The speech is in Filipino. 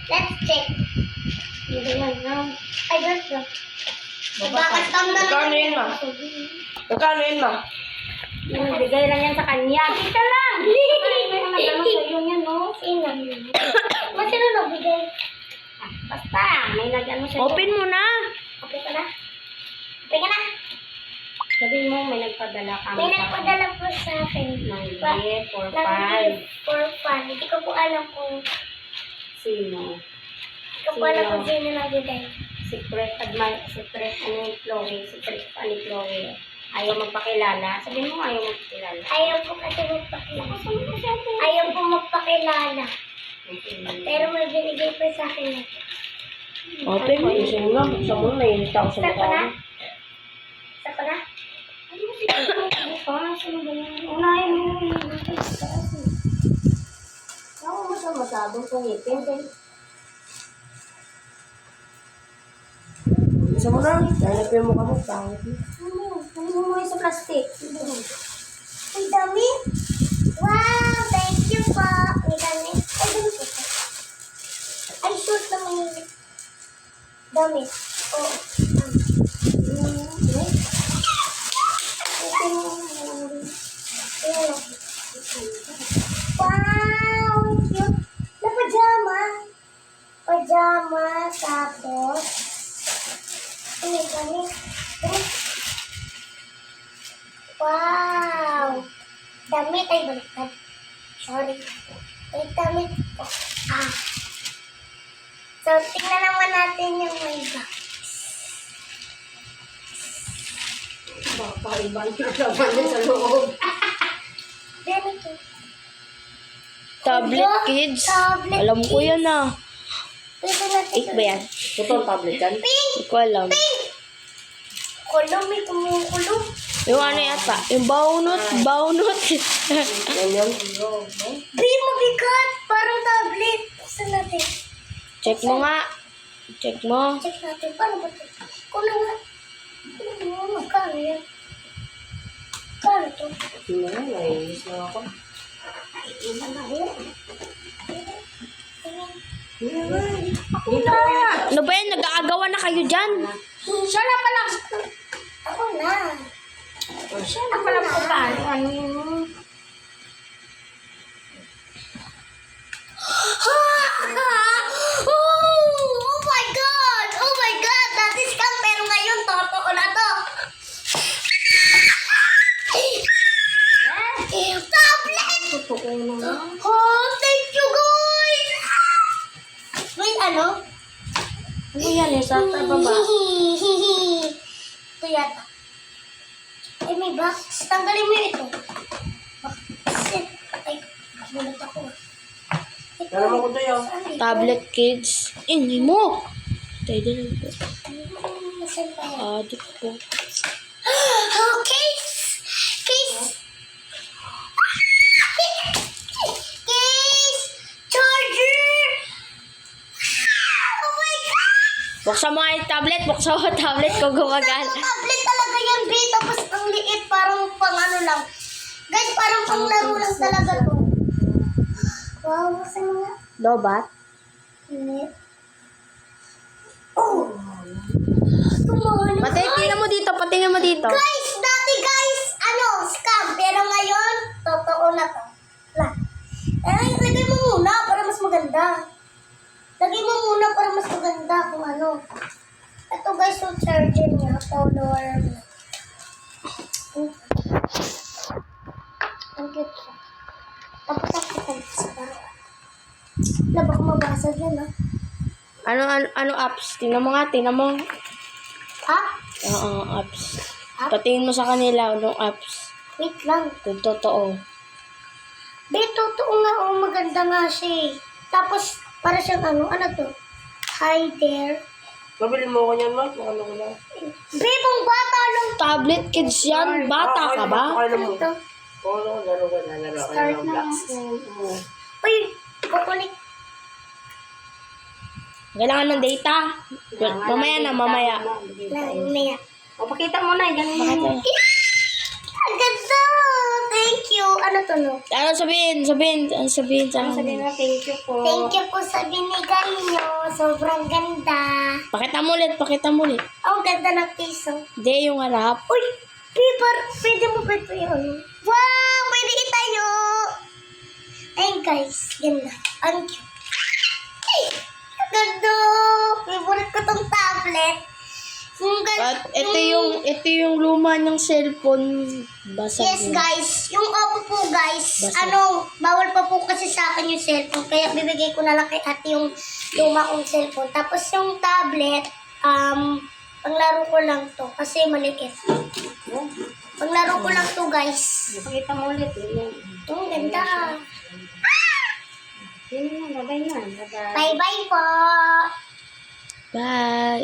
Let's check. Yan, no? I don't know. Nagkakastam na Magkano yun, ma? Magkano yun, ma? Bigay lang yan sa kanya. Kita lang! May nagtanong sa iyo yan, no? Sino? Sino nagbigay? Basta, may nag-ano sa iyo. Open mo na. Okay ka na? Okay ka na? Sabihin mo, may nagpadala ka. May nagpadala po sa akin. Ng gift for fun. For fun. Hindi ko po alam kung Sino? Hindi ko po alam kung sino nagbigay. Secret ni Chloe. Secret pa ni Chloe. Ayaw magpakilala. Sabihin mo, ayaw magpakilala. Ayaw po kasi magpakilala. Ayaw po magpakilala. Pero may binigay po sa akin. Open mo. Isa mo lang. Isa mo na yun. Tao sa Isa pa na? mukha. Isa pa na? Sino ba yan? Unahin mo yung Ako mo siya masyadong pangipin. Isa mo lang. Dahil na mo ka mo. Pangit mo. Ano mo sa plastic? Ang dami. Wow! Thank you po. Ang dami. Ay, dami po. Ay, shoot naman yung dami. Oh. Wow! Cute. Na pajama. Pajama. Tapos. Ini. Wow! Damit ay baliktad. Sorry. May damit po. So, tingnan naman natin yung may box. Baka ibang naman din sa loob. Ganito. Tablet, kids. Tablet, Alam ko kids. yan ah. Ito natin. 8 ba yan? Ito ang tablet yan? Pink! Hindi ko alam. Kulong, may kumukulong. Yung ano yata? Yung baunot. Yan yan. Bay, mabigat. Parang tablet. Buksan natin. Check mo nga. Check mo. Check natin. Paano ba ito? Kulong nga. Magkano yan? Magkano ito? Sino yan? Naiinis na ako. Ako na. Ano ba yan? Nag-aagawan na kayo dyan. Siya na pala. Ako na. Siya na pala po ba? Ano yun? Oh my God! Oh my God! That is scam. Pero ngayon, totoo na to. Tablet! Oh, thank you guys! Wait, ano? Ano yan? Sa baba? Ito yata. Ay, may box. Tanggalin mo yun ito. Shit. Ay, gulat ako. Ito. Alam mo ko ito yun. Saan ito? Tablet, kids. Hindi mo. Tayo din po. Saan pa yan? Adik po. Oh, case! Case! Case! Charger! Oh my God! Buksan mo nga yung tablet. Buksan mo yung tablet kung gumagana. Tablet talaga yan, B. Tapos ang liit, parang pang ano lang. Guys, parang pang laro lang talaga to. Wow, buksan mo nga. Lobat? Liit. Oh! Tumahal na. Patingin mo dito. Patingin mo dito. Guys, dati guys, ano, scam. Pero ngayon, totoo na to. Lagay mo muna para mas maganda. Lagay mo muna para mas maganda kung ano. Ito guys, yung charger niya. Color. Ang cute siya. Tapos ako sa parang. Baka mabasag yan, ha? Ano apps? Tingnan mo nga. Tingnan mo. Ha? Oo, apps. App? Patingin mo sa kanila. Anong apps? Wait lang. Kung totoo. Be, totoo nga. Oh, maganda nga siya eh. Tapos, para siyang ano to? Hi there. Mabili mo ko niyan, ma? Ano ko lang? Be, pang bata lang. Tablet, kids yan. Bata ka ba? Ano Ano mo? to? Oo, laro ka na. Laro ka Start ng na. blocks. Uy, kukulik. Kailangan ng data. Mamaya na, mamaya. Mamaya. O, pakita mo na. Ganun mo. Ang ganda! Thank you. Ano to, no? Ano sabihin sa Ano sabihin akin? mo, thank you po. Thank you po sa binigay niyo. Sobrang ganda. Pakita mo ulit. Oh, ganda ng piso. Hindi, yung harap. Uy, paper. Pwede mo ba ito yun? Wow, pwede itayo. Ayun guys, ganda. Ang cute. Ay, ang ganda. Favorite ko tong tablet. Ang ganda. At ito yung luma ng cellphone. Basag Yes yun. guys, yung Oppo po guys, Basag. bawal pa po kasi sa akin yung cellphone, kaya bibigay ko na lang kay ate yung luma kong cellphone. Tapos yung tablet, panglaro ko lang to, kasi maliit. Panglaro ko lang to guys. Pakita mo ulit. Yan. Ang ganda. Yun na, babay na. Bye-bye. Bye-bye po. Bye.